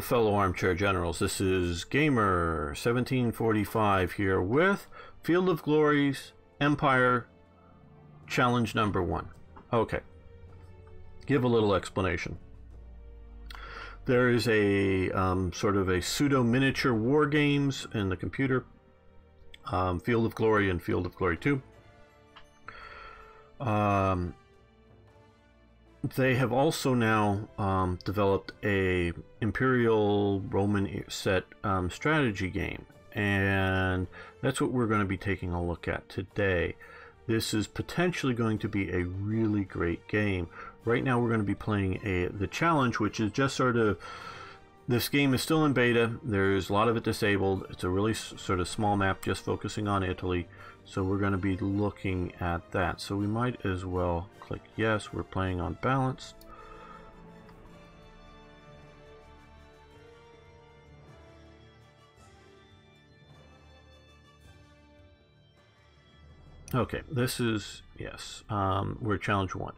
Fellow armchair generals, this is Gamer 1745 here with Field of Glory's Empire Challenge number 1. Okay, give a little explanation. There is a sort of a pseudo miniature war games in the computer, Field of Glory and Field of Glory 2. They have also now developed a Imperial Roman set strategy game, and that's what we're going to be taking a look at today. This is potentially going to be a really great game. Right now we're going to be playing the challenge, which is just sort of, this game is still in beta. There's a lot of it disabled. It's a really sort of small map just focusing on Italy, so we're going to be looking at that. So we might as well click yes. We're playing on balanced. Okay, this is, yes, we're challenge 1.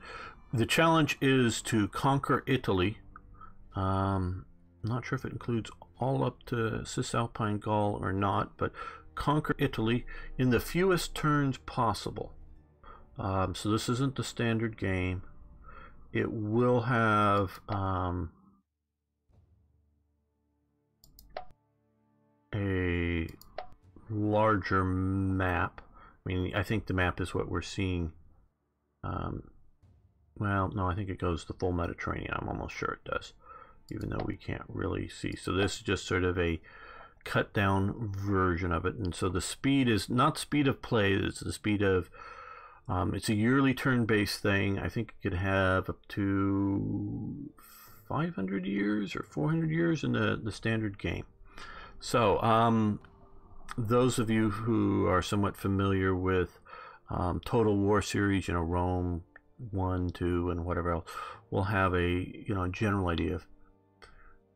The challenge is to conquer Italy. I'm not sure if it includes all up to Cisalpine Gaul or not, but conquer Italy in the fewest turns possible. So this isn't the standard game. It will have a larger map. I mean, I think the map is what we're seeing. Well, no, I think it goes the full Mediterranean. I'm almost sure it does, even though we can't really see. So this is just sort of a cut down version of it. And so the speed is not speed of play, it's the speed of, it's a yearly turn-based thing. I think it could have up to 500 years or 400 years in the standard game. So those of you who are somewhat familiar with Total War series, Rome 1, 2, and whatever else, will have a general idea of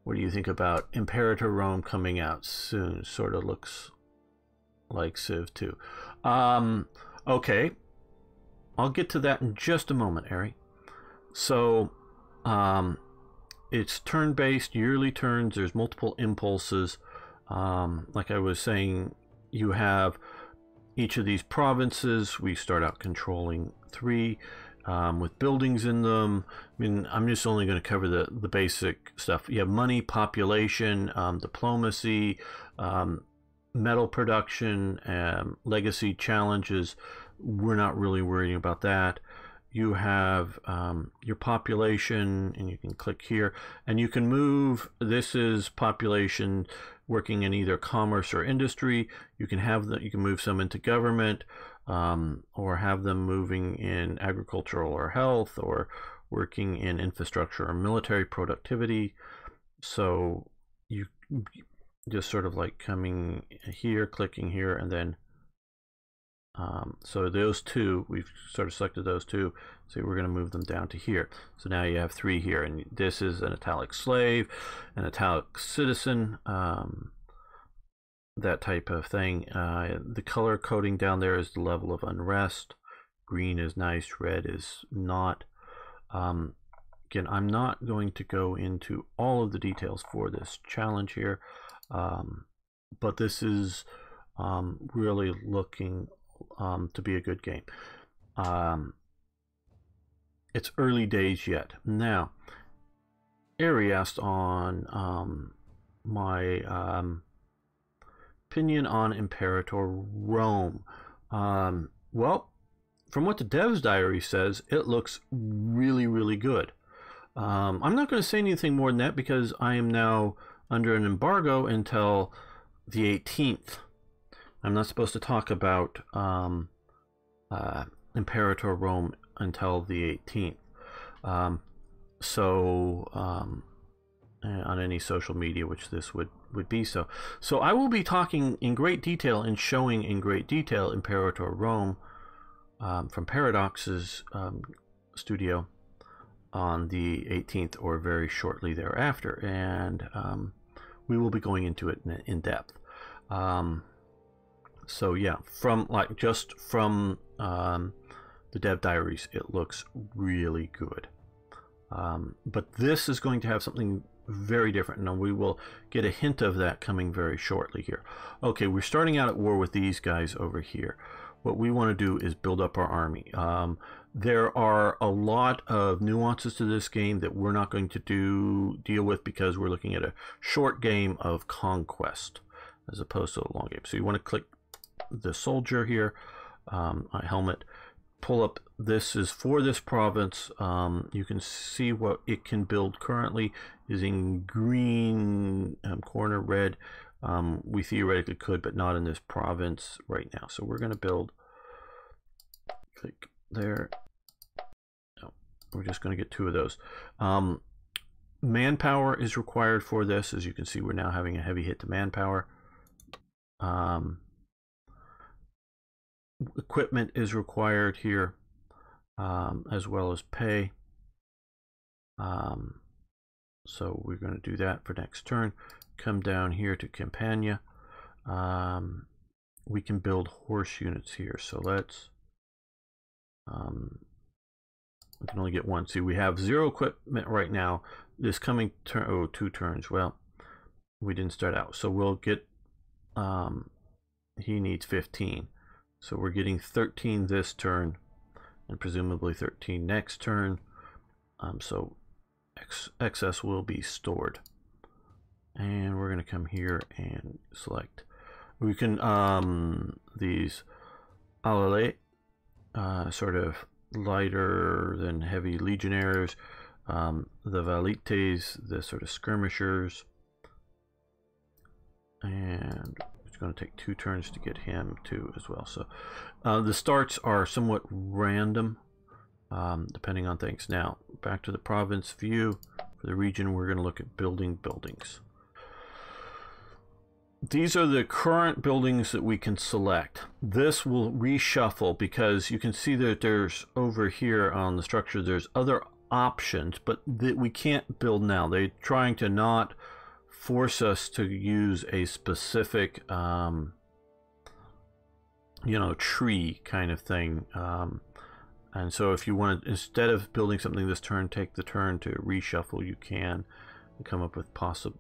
what do you think about Imperator Rome coming out soon. Sort of looks like Civ 2. Okay, I'll get to that in just a moment, Ari. So it's turn-based, yearly turns. There's multiple impulses. Like I was saying, you have each of these provinces. We start out controlling 3 with buildings in them. I mean, I'm just only going to cover the basic stuff. You have money, population, diplomacy, metal production, legacy challenges. We're not really worrying about that. You have your population, and you can click here, and you can move. This is population working in either commerce or industry. You can move some into government, or have them moving in agricultural or health, or working in infrastructure or military productivity. So you just sort of like coming here, clicking here, and then so those 2, we've sort of selected those 2, so we're going to move them down to here. So now you have 3 here, and this is an italic slave, an italic citizen, that type of thing. The color coding down there is the level of unrest. Green is nice, red is not. Again, I'm not going to go into all of the details for this challenge here, but this is really looking to be a good game. It's early days yet. Now, Ari asked on my opinion on Imperator Rome. Well, from what the dev's diary says, it looks really, really good. I'm not going to say anything more than that because I am now under an embargo until the 18th. I'm not supposed to talk about Imperator Rome until the 18th. On any social media, which this would be so. So I will be talking in great detail and showing in great detail Imperator Rome from Paradox's studio on the 18th or very shortly thereafter, and we will be going into it in depth. So yeah, from the dev diaries, it looks really good. But this is going to have something very different. And we will get a hint of that coming very shortly here. Okay, we're starting out at war with these guys over here. What we want to do is build up our army. There are a lot of nuances to this game that we're not going to deal with because we're looking at a short game of Conquest as opposed to a long game. So you want to click the soldier here, helmet, pull up. This is for this province. You can see what it can build currently is in green, corner red. We theoretically could, but not in this province right now. So we're going to build, click there. No, we're just going to get 2 of those. Manpower is required for this. As you can see, we're now having a heavy hit to manpower. Equipment is required here, as well as pay. So we're going to do that for next turn. Come down here to Campania. We can build horse units here. So let's, we can only get 1. See, we have 0 equipment right now. This coming turn, oh, 2 turns. Well, we didn't start out. So we'll get, he needs 15. So we're getting 13 this turn and presumably 13 next turn. So excess will be stored. And we're going to come here and select. We can, these alale, sort of lighter than heavy legionnaires, the valites, the sort of skirmishers. And it's going to take 2 turns to get him too as well. So the starts are somewhat random, depending on things. Now back to the province view. For the region, we're going to look at building buildings. These are the current buildings that we can select. This will reshuffle because you can see that there's over here on the structure, there's other options, but that we can't build now. They're trying to not force us to use a specific, you know, tree kind of thing. And so if you want to, instead of building something this turn, take the turn to reshuffle, you can and come up with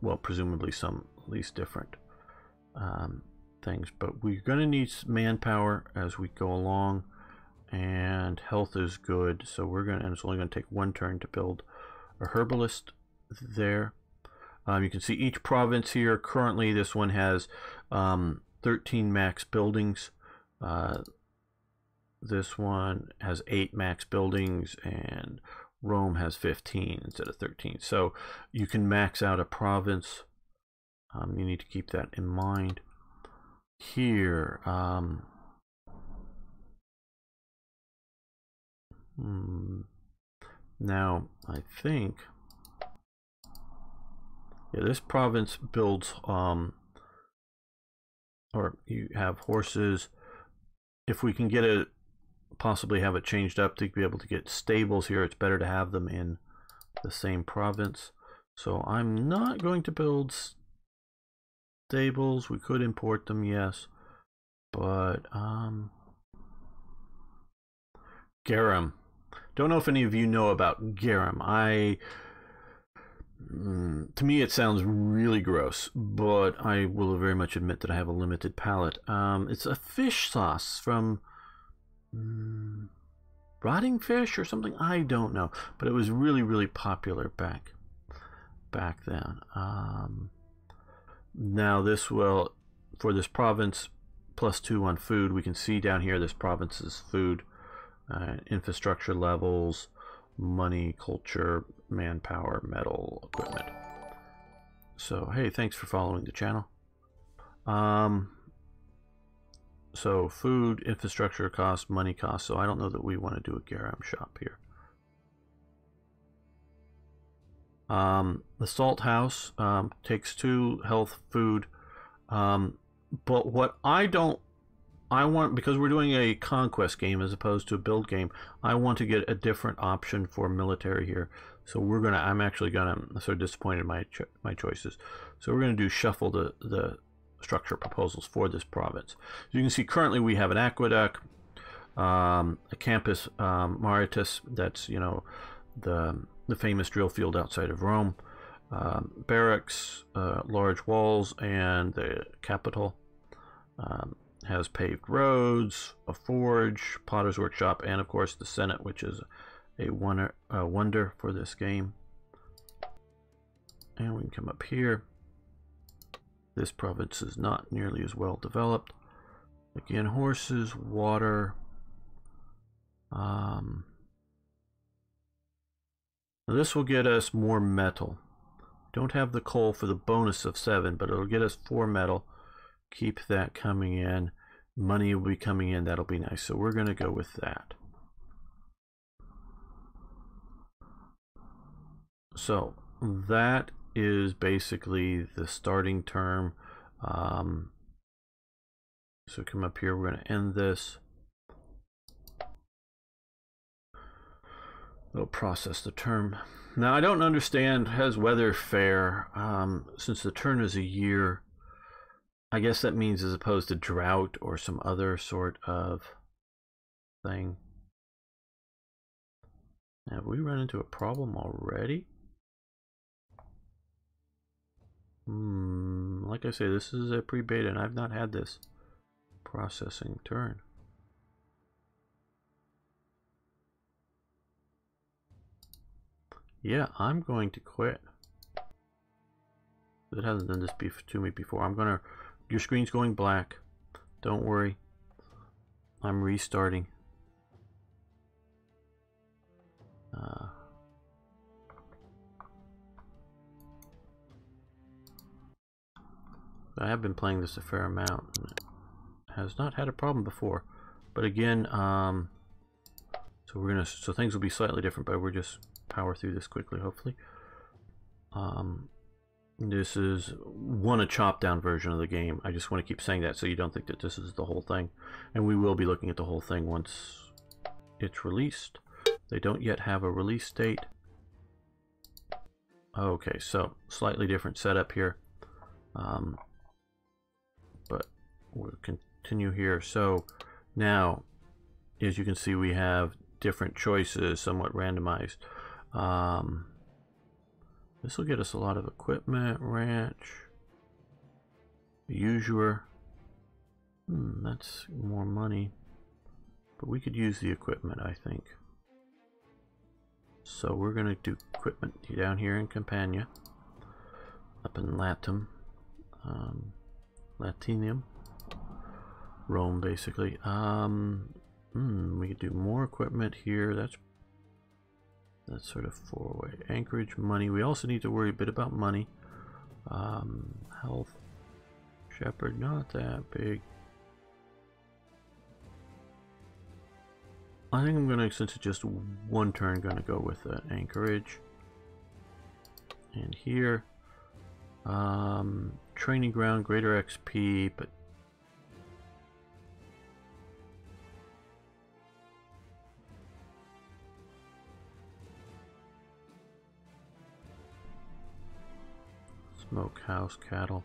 well, presumably some at least different things. But we're going to need manpower as we go along, and health is good. So we're going to, and it's only going to take 1 turn to build a herbalist there. You can see each province here. Currently, this one has 13 max buildings. This one has 8 max buildings, and Rome has 15 instead of 13. So you can max out a province. You need to keep that in mind. Here, now I think, yeah, this province builds, or you have horses. If we can get it, possibly have it changed up to be able to get stables here, it's better to have them in the same province. So I'm not going to build stables. We could import them, yes, but garum. Don't know if any of you know about garum. To me it sounds really gross, but I will very much admit that I have a limited palate. It's a fish sauce from rotting fish or something, I don't know, but it was really popular back then. Now this will, for this province, +2 on food. We can see down here this province's food, infrastructure levels, money, culture, manpower, metal, equipment. So hey, thanks for following the channel. So food, infrastructure cost, money cost. So I don't know that we want to do a garum shop here. The salt house takes 2 health, food, but what I want, because we're doing a conquest game as opposed to a build game, I want to get a different option for military here. So I'm actually gonna, I'm sort of disappointed in my choices. So we're gonna do shuffle the structure proposals for this province. As you can see, currently we have an aqueduct, a campus maritus, that's, you know, the famous drill field outside of Rome. barracks, large walls, and the capital. Has paved roads, a forge, potter's workshop, and of course the Senate, which is a wonder for this game. And we can come up here. This province is not nearly as well developed. Again, horses, water. This will get us more metal. Don't have the coal for the bonus of 7, but it'll get us 4 metal. Keep that coming in. Money will be coming in. That'll be nice. So we're going to go with that. So that is basically the starting term. So come up here. We're going to end this. It'll process the term. Now I don't understand, has weather fair, since the turn is a year. I guess that means as opposed to drought or some other sort of thing. Have we run into a problem already? Like I say, this is a pre-beta and I've not had this processing turn. Yeah, I'm going to quit. It hasn't done this to me before. I'm gonna. Your screen's going black. Don't worry. I'm restarting. I have been playing this a fair amount. And it has not had a problem before. But again, so things will be slightly different, but we're just power through this quickly, hopefully. This is a chopped down version of the game. I just want to keep saying that so you don't think that this is the whole thing. And we will be looking at the whole thing once it's released. They don't yet have a release date. Okay, so slightly different setup here. But we'll continue here. So now, as you can see, we have different choices, somewhat randomized. This will get us a lot of equipment, ranch, usurer. That's more money, but we could use the equipment, I think. So we're going to do equipment down here in Campania, up in Latinum, Rome, basically. We could do more equipment here. That's sort of 4-way anchorage. Money, we also need to worry a bit about money. Health, shepherd, not that big. I think I'm gonna, since it's just one turn, gonna go with anchorage. And here, training ground, greater XP, but smokehouse, cattle.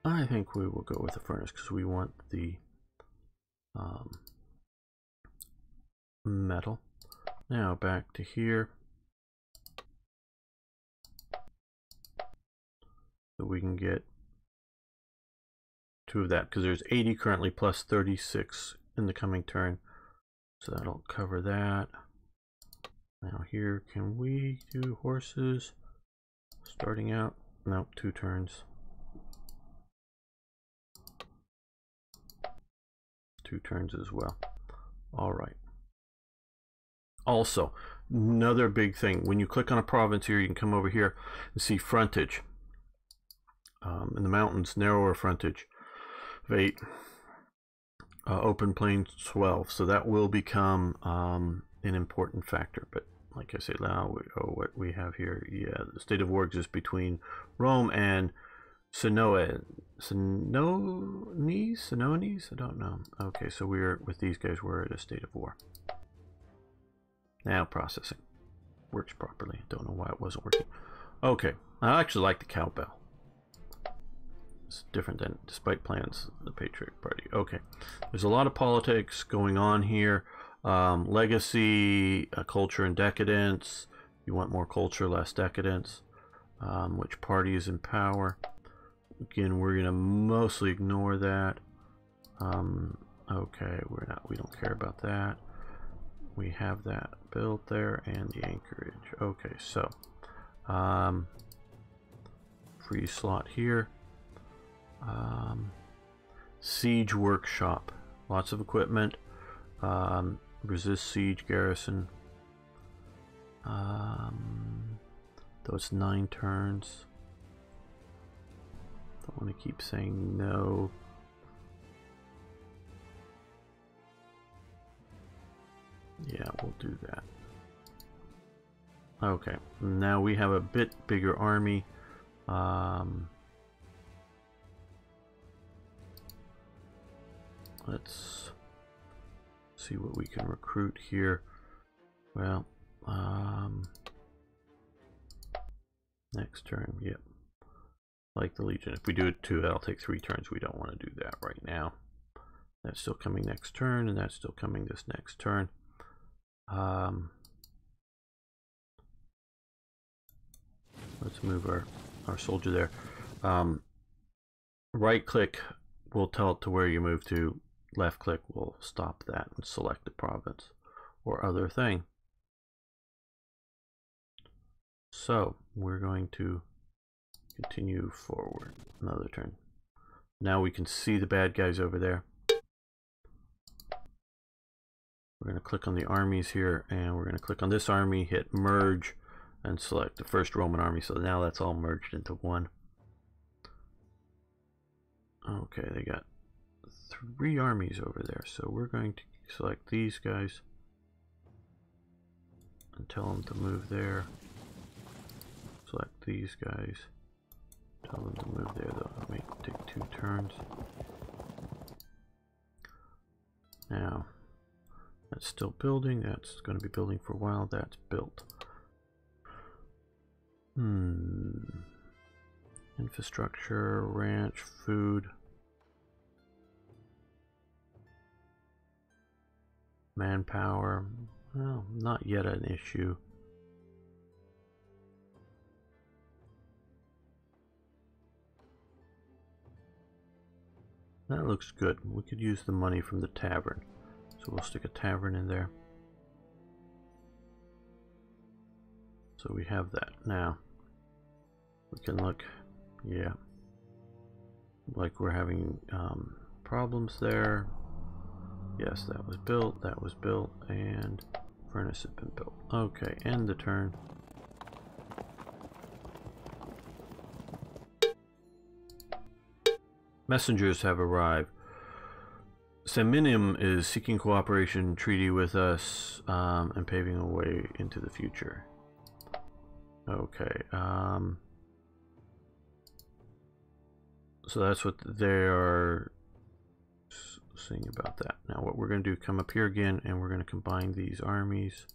I think we will go with the furnace because we want the metal. Now back to here. So we can get 2 of that because there's 80 currently plus 36 in the coming turn. So that'll cover that. Now here, can we do horses? Starting out? Nope, 2 turns. 2 turns as well. All right. Also, another big thing, when you click on a province here, you can come over here and see frontage. In the mountains, narrower frontage of 8, open plains 12. So that will become an important factor. But like I said, now what we have here, yeah, the state of war exists between Rome and Sinones? I don't know. Okay, so we're with these guys. We're at a state of war. Now processing works properly. Don't know why it wasn't working. Okay, I actually like the cowbell. It's different than despite plans the Patriot Party. Okay, there's a lot of politics going on here. Legacy, culture and decadence. You want more culture, less decadence. Which party is in power? Again, we're gonna mostly ignore that. Okay, we don't care about that. We have that built there and the anchorage. Okay, so free slot here. Siege workshop, lots of equipment. Resist siege garrison. Though it's 9 turns. Don't want to keep saying no. Yeah, we'll do that. Okay, now we have a bit bigger army. Let's see what we can recruit here. Well, next turn, yep. Like the Legion. If we do it 2, that'll take 3 turns. We don't want to do that right now. That's still coming next turn, and that's still coming this next turn. Let's move our soldier there. Right click will tell it to where you move to. Left click will stop that and select the province or other thing. So we're going to continue forward another turn. Now we can see the bad guys over there. We're going to click on the armies here, and we're going to click on this army, hit merge, and select the first Roman army. So now that's all merged into one. Okay, they got 3 armies over there, so we're going to select these guys and tell them to move there. Select these guys, tell them to move there. They'll take 2 turns. Now that's still building. That's going to be building for a while. That's built. Infrastructure, ranch, food. Manpower, well, not yet an issue. That looks good. We could use the money from the tavern. So we'll stick a tavern in there. So we have that. Now, we can look, yeah, like we're having problems there. Yes, that was built, and furnace has been built. Okay, end the turn. Messengers have arrived. Seminim is seeking cooperation treaty with us and paving a way into the future. Okay, so that's what they are saying about that. Now what we're going to do, come up here again, and we're going to combine these armies.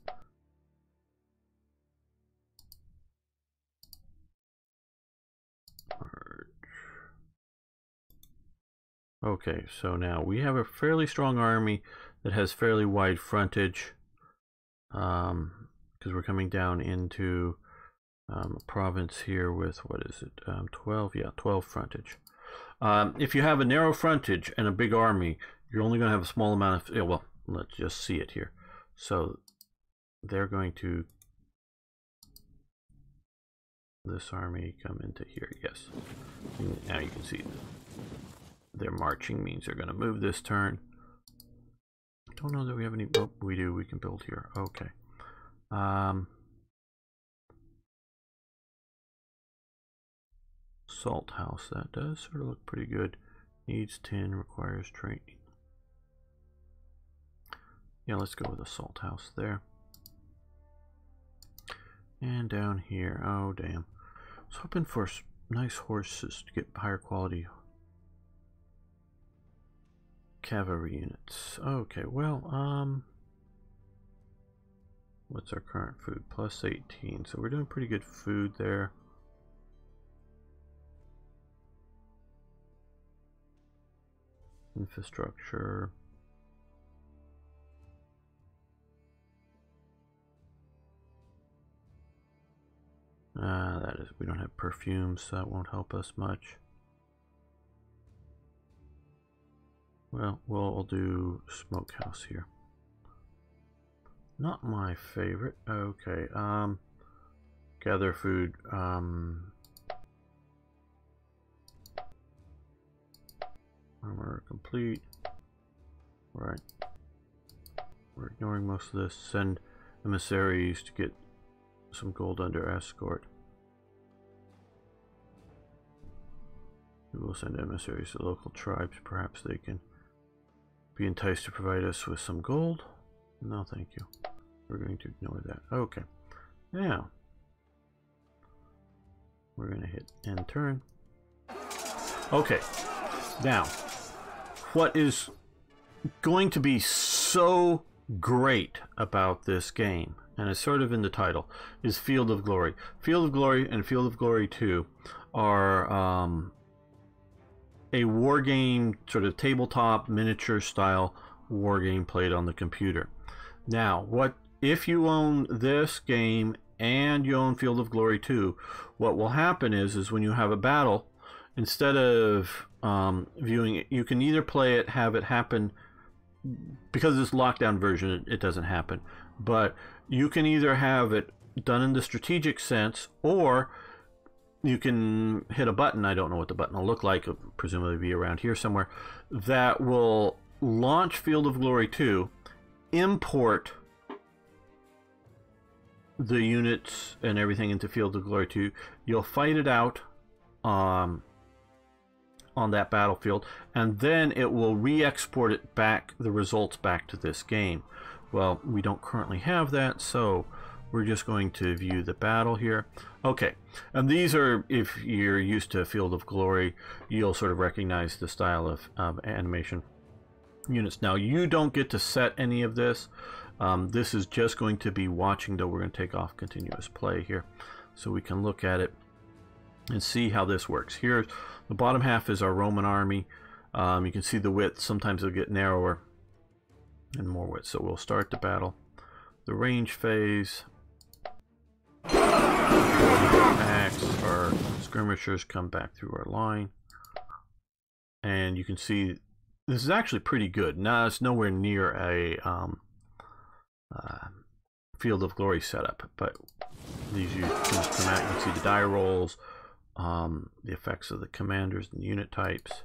Okay, so now we have a fairly strong army that has fairly wide frontage, because we're coming down into a province here with, what is it, 12? Yeah, 12 frontage. If you have a narrow frontage and a big army, you're only going to have a small amount of, yeah, well, let's just see it here. So they're going to, this army come into here, yes. Now you can see their marching means they're going to move this turn. I don't know that we have any, oh, we do, we can build here, okay. Salt house, that does sort of look pretty good. Needs tin, requires training. Yeah, let's go with a salt house there. And down here, oh damn. I was hoping for nice horses to get higher quality cavalry units. Okay, well, what's our current food? Plus 18, so we're doing pretty good food there. Infrastructure. That is, we don't have perfumes, so that won't help us much. Well, we'll do smokehouse here. Not my favorite. Okay. Gather food. Armor complete. Right. We're ignoring most of this. Send emissaries to get some gold under escort. We will send emissaries to local tribes. Perhaps they can be enticed to provide us with some gold. No, thank you. We're going to ignore that. Okay. Now, we're going to hit end turn. Okay. Now, what is going to be so great about this game, and it's sort of in the title, is Field of Glory. Field of Glory and Field of Glory 2 are a war game, sort of tabletop miniature style war game played on the computer. Now, what if you own this game and you own Field of Glory 2, what will happen is when you have a battle, instead of viewing it, you can either play it, have it happen, because it's lockdown version, it doesn't happen, but you can either have it done in the strategic sense, or you can hit a button, I don't know what the button will look like, it'll presumably be around here somewhere, that will launch Field of Glory 2, import the units and everything into Field of Glory 2. You'll fight it out on that battlefield, and then it will re-export it back, the results back to this game. Well, we don't currently have that, so we're just going to view the battle here. Okay, and these are, if you're used to Field of Glory, you'll sort of recognize the style of animation units. Now, you don't get to set any of this. This is just going to be watching, though we're going to take off continuous play here so we can look at it and see how this works. Here, the bottom half is our Roman army. You can see the width. Sometimes it'll get narrower and more width. So we'll start the battle. The range phase. Attacks, our skirmishers come back through our line. And you can see this is actually pretty good. Now, it's nowhere near a Field of Glory setup, but these you can come out, you can see the die rolls, the effects of the commanders and unit types.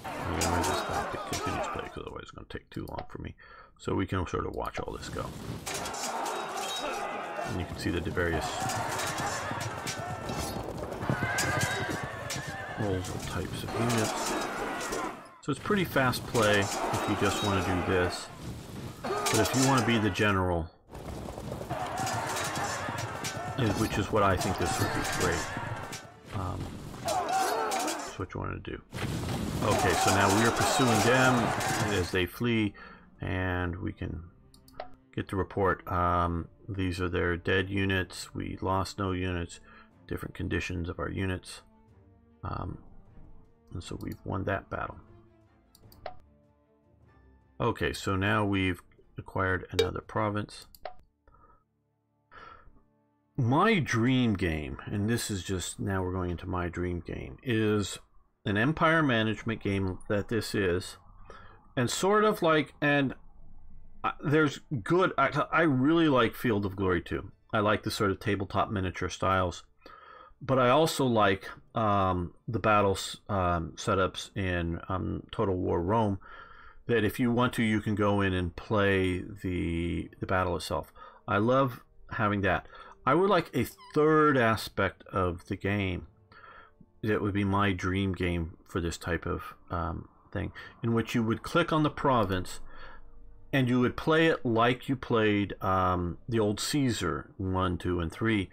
I'm going to stop the continuous play because otherwise it's going to take too long for me. So we can sort of watch all this go. And you can see the various rolls and types of units. So it's pretty fast play if you just want to do this. But if you want to be the general, which is what I think this would be great, that's what you want to do. Okay, so now we are pursuing them as they flee, and we can get the report. These are their dead units. We lost no units. Different conditions of our units. And so we've won that battle. Okay, so now we've acquired another province. My dream game, and this is just, now we're going into my dream game, is an empire management game that this is, and sort of like, and there's good, I really like Field of Glory 2. I like the sort of tabletop miniature styles, but I also like the battle setups in Total War Rome, that if you want to, you can go in and play the battle itself. I love having that. I would like a third aspect of the game that would be my dream game for this type of thing, in which you would click on the province and you would play it like you played the old Caesar 1, 2, and 3,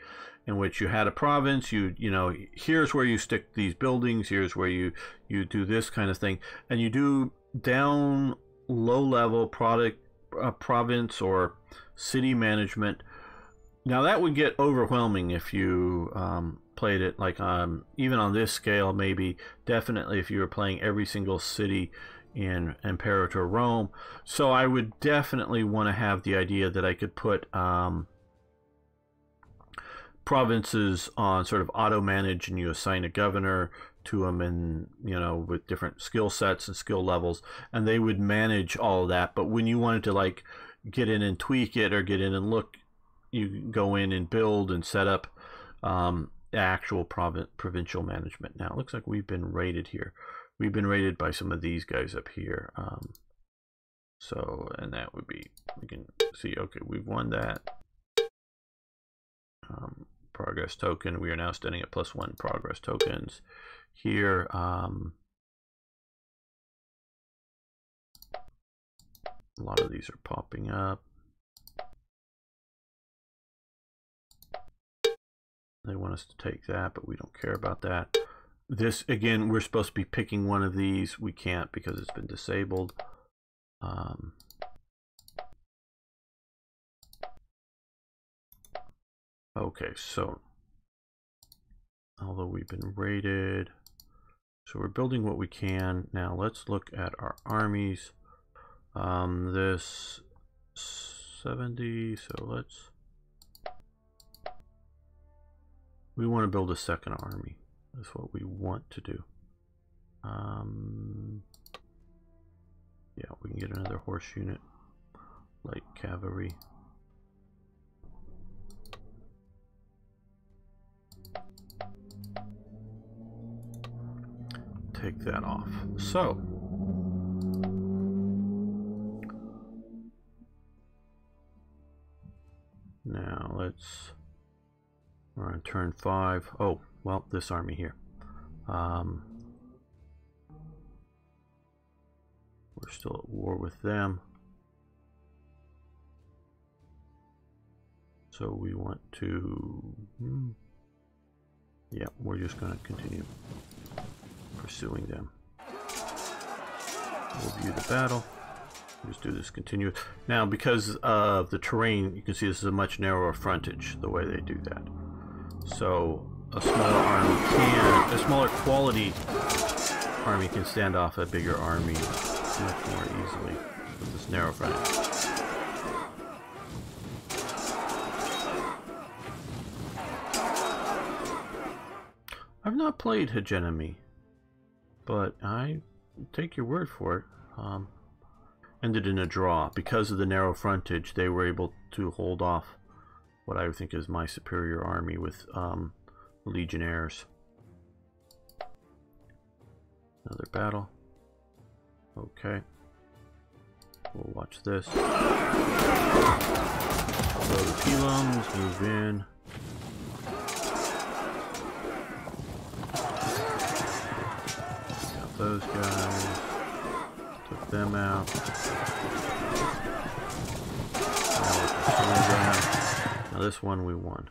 in which you had a province, you know, here's where you stick these buildings, here's where you do this kind of thing, and you do down low level province or city management Now that would get overwhelming if you played it like even on this scale, maybe definitely if you were playing every single city in Imperator Rome. So I would definitely want to have the idea that I could put provinces on sort of auto manage, and you assign a governor to them, and with different skill sets and skill levels, and they would manage all of that. But when you wanted to like get in and tweak it or get in and look, you go in and build and set up actual provincial management. Now it looks like we've been raided here. We've been raided by some of these guys up here. And that would be, we can see, okay, we've won that. Progress token. We are now standing at +1 progress tokens here. A lot of these are popping up. They want us to take that, but we don't care about that. This, again, we're supposed to be picking one of these. We can't because it's been disabled. Okay, so although we've been raided, so we're building what we can. Now let's look at our armies. This 70, so we want to build a second army. That's what we want to do. Yeah, we can get another horse unit, light cavalry. Take that off. So now we're on turn 5. Oh, well, this army here. We're still at war with them. So we want to, yeah, we're just going to continue pursuing them. We'll view the battle. Just do this continuous. Now, because of the terrain, you can see this is a much narrower frontage, the way they do that. So a smaller army a smaller quality army can stand off a bigger army much more easily with this narrow frontage. I've not played Hegemony, but I take your word for it. Ended in a draw. Because of the narrow frontage, they were able to hold off what I think is my superior army with legionnaires. Another battle. Okay. We'll watch this. Blow the pilums, move in. Got those guys. Took them out. Now we're pursuing them. Now this one we won.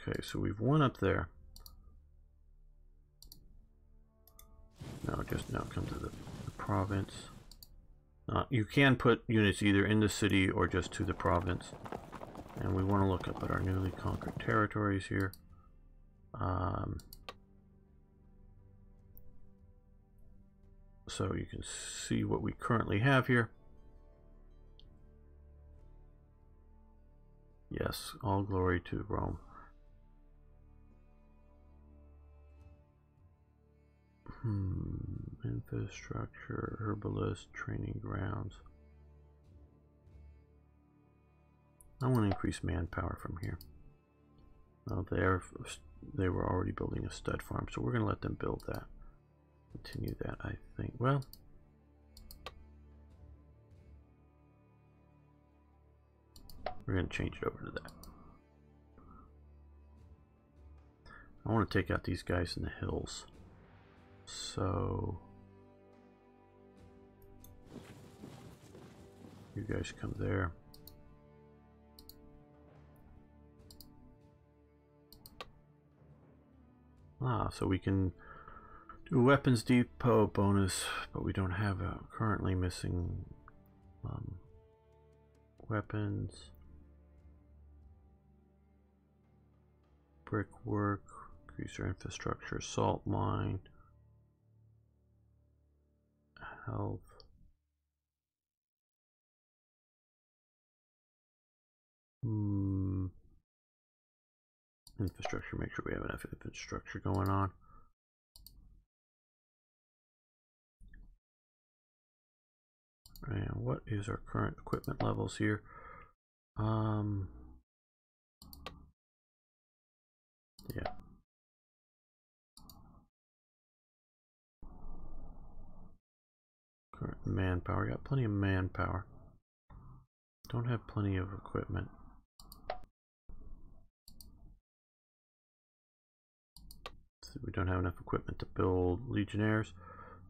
Okay, so we've won up there. Now come to the province. You can put units either in the city or just to the province. And we want to look up at our newly conquered territories here. So you can see what we currently have here. Yes, all glory to Rome. Infrastructure, herbalist, training grounds. I want to increase manpower from here. Well, they were already building a stud farm, so we're going to let them build that. Continue that, I think. Well, we're going to change it over to that. I want to take out these guys in the hills. So you guys come there. So we can do a weapons depot bonus, but we don't have a currently missing weapons. Brickwork, greaser infrastructure, salt mine, health. Infrastructure, make sure we have enough infrastructure going on. And what is our current equipment levels here? Yeah. Current manpower, got plenty of manpower. Don't have plenty of equipment. So we don't have enough equipment to build legionnaires.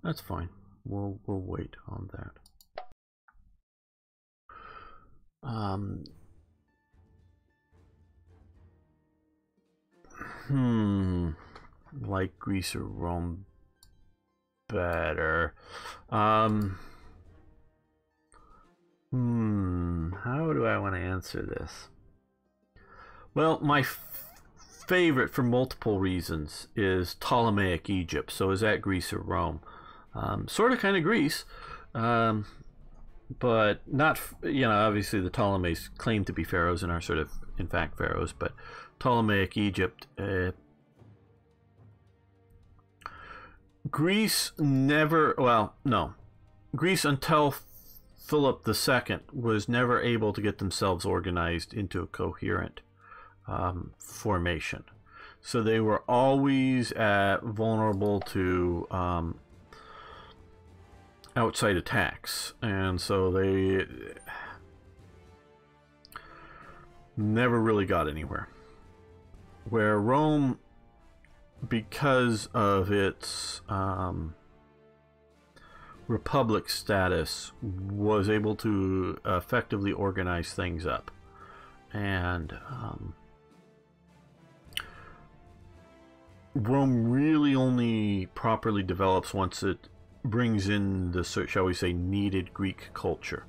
That's fine. We'll wait on that. Like Greece or Rome better. How do I want to answer this? Well, my favorite for multiple reasons is Ptolemaic Egypt. So is that Greece or Rome? Sort of kind of Greece, but not, obviously the Ptolemies claim to be pharaohs and are sort of in fact pharaohs, but Ptolemaic Egypt, Greece never, well, no, Greece until Philip II was never able to get themselves organized into a coherent formation. So they were always vulnerable to outside attacks, and so they never really got anywhere. Where Rome, because of its republic status, was able to effectively organize things up, and Rome really only properly develops once it brings in the, shall we say, needed Greek culture.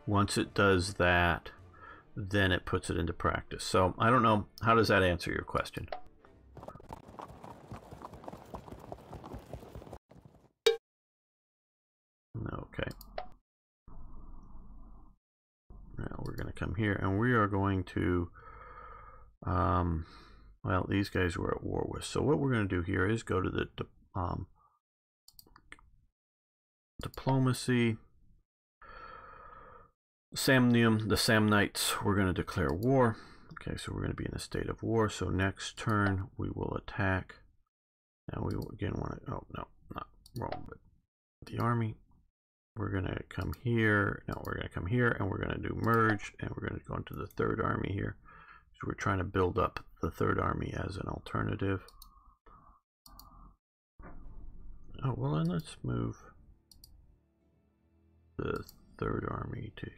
Once it does that, then it puts it into practice. So I don't know, how does that answer your question? Okay. Now we're going to come here and we are going to well, these guys we're at war with. So what we're going to do here is go to the diplomacy, Samnium, the Samnites. We're going to declare war. Okay, so we're going to be in a state of war. So next turn we will attack. Now we will again want to, oh no, not Rome, but the army. We're going to come here. Now we're going to come here and we're going to do merge, and we're going to go into the third army here. So we're trying to build up the third army as an alternative. Oh, well then let's move the third army to,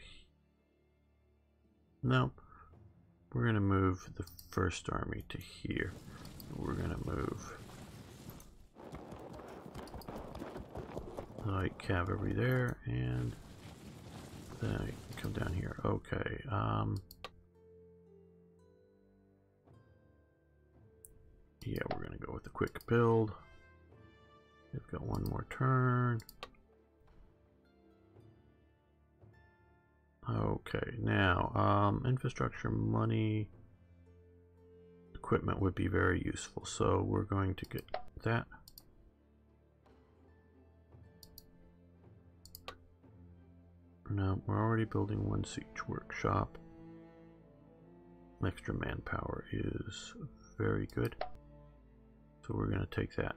no, we're going to move the first army to here. We're going to move light cavalry there, and then I come down here. Okay, yeah, we're going to go with a quick build. We've got one more turn. Okay, now infrastructure, money, equipment would be very useful. So we're going to get that. No, we're already building one siege workshop. Extra manpower is very good. So we're going to take that.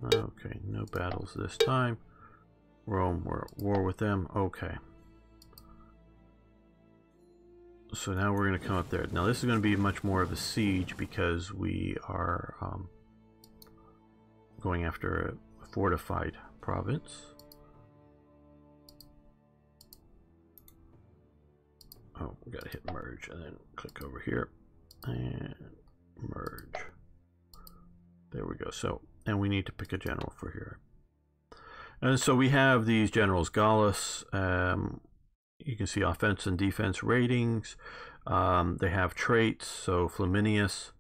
Okay, no battles this time. Rome, we're at war with them. Okay. So now we're going to come up there. Now this is going to be much more of a siege because we are going after a fortified province. Oh, we gotta hit merge and then click over here and merge. There we go. So, and we need to pick a general for here. And so we have these generals. Gallus, you can see offense and defense ratings. They have traits. So Flaminius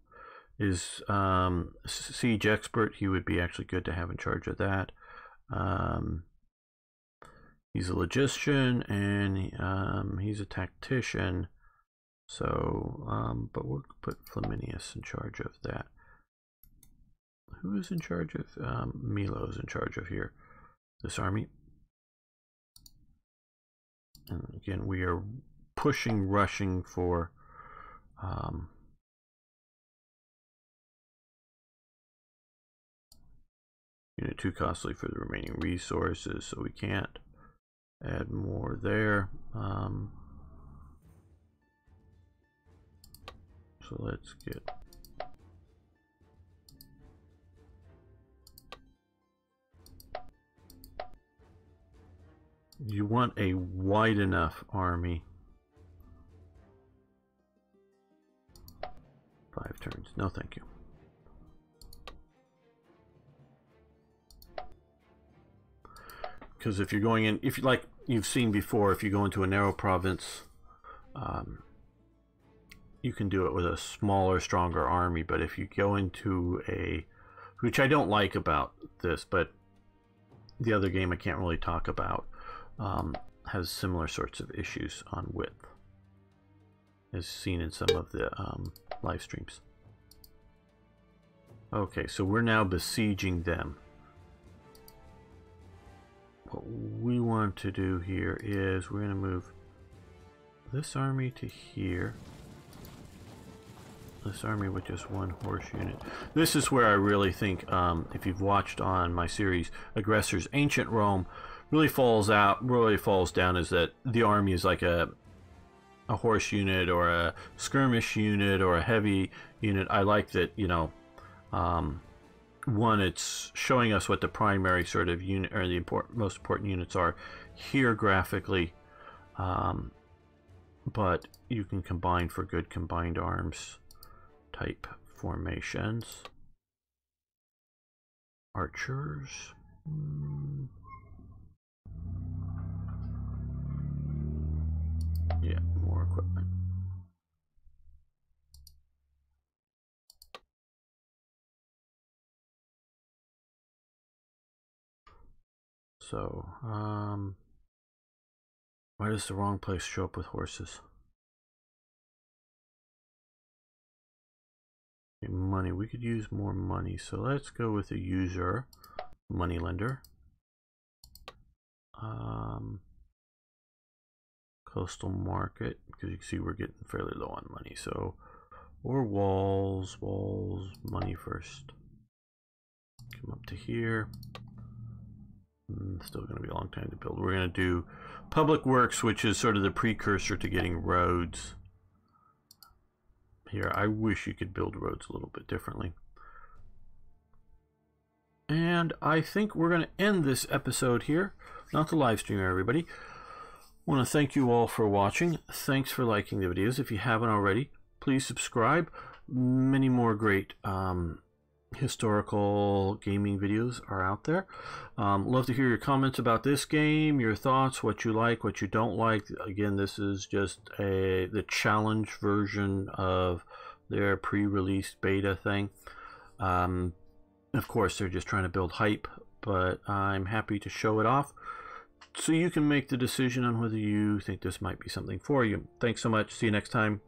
is siege expert. He would be actually good to have in charge of that. He's a logician and he's a tactician. So, but we'll put Flaminius in charge of that. Who is in charge of? Milo is in charge of here. This army. And again, we are rushing for unit too costly for the remaining resources, so we can't add more there. So let's get you want a wide enough army. 5 turns. No, thank you. Because if you're going in, if you like you've seen before, if you go into a narrow province, you can do it with a smaller, stronger army. But if you go into a, which I don't like about this, but the other game I can't really talk about, has similar sorts of issues on width, as seen in some of the live streams. Okay, so we're now besieging them. What we want to do here is we're going to move this army to here. This army with just 1 horse unit. This is where I really think, if you've watched on my series Aggressors, Ancient Rome really falls down, is that the army is like a horse unit or a skirmish unit or a heavy unit. I like that, you know, one, it's showing us what the primary sort of unit or the most important units are here graphically, but you can combine for good combined arms type formations. Archers. Yeah, more equipment. So, why does the wrong place show up with horses? Okay, money. We could use more money. So let's go with a user, moneylender. Coastal market, because you can see we're getting fairly low on money. So, or walls, money first. Come up to here. Still going to be a long time to build. We're going to do public works, which is sort of the precursor to getting roads. Here, I wish you could build roads a little bit differently. And I think we're going to end this episode here. Not the live stream, everybody. I want to thank you all for watching. Thanks for liking the videos. If you haven't already, please subscribe. Many more great historical gaming videos are out there. Love to hear your comments about this game, your thoughts, what you like, what you don't like. Again, this is just the challenge version of their pre-release beta thing. Of course, they're just trying to build hype, but I'm happy to show it off so you can make the decision on whether you think this might be something for you. Thanks so much. See you next time.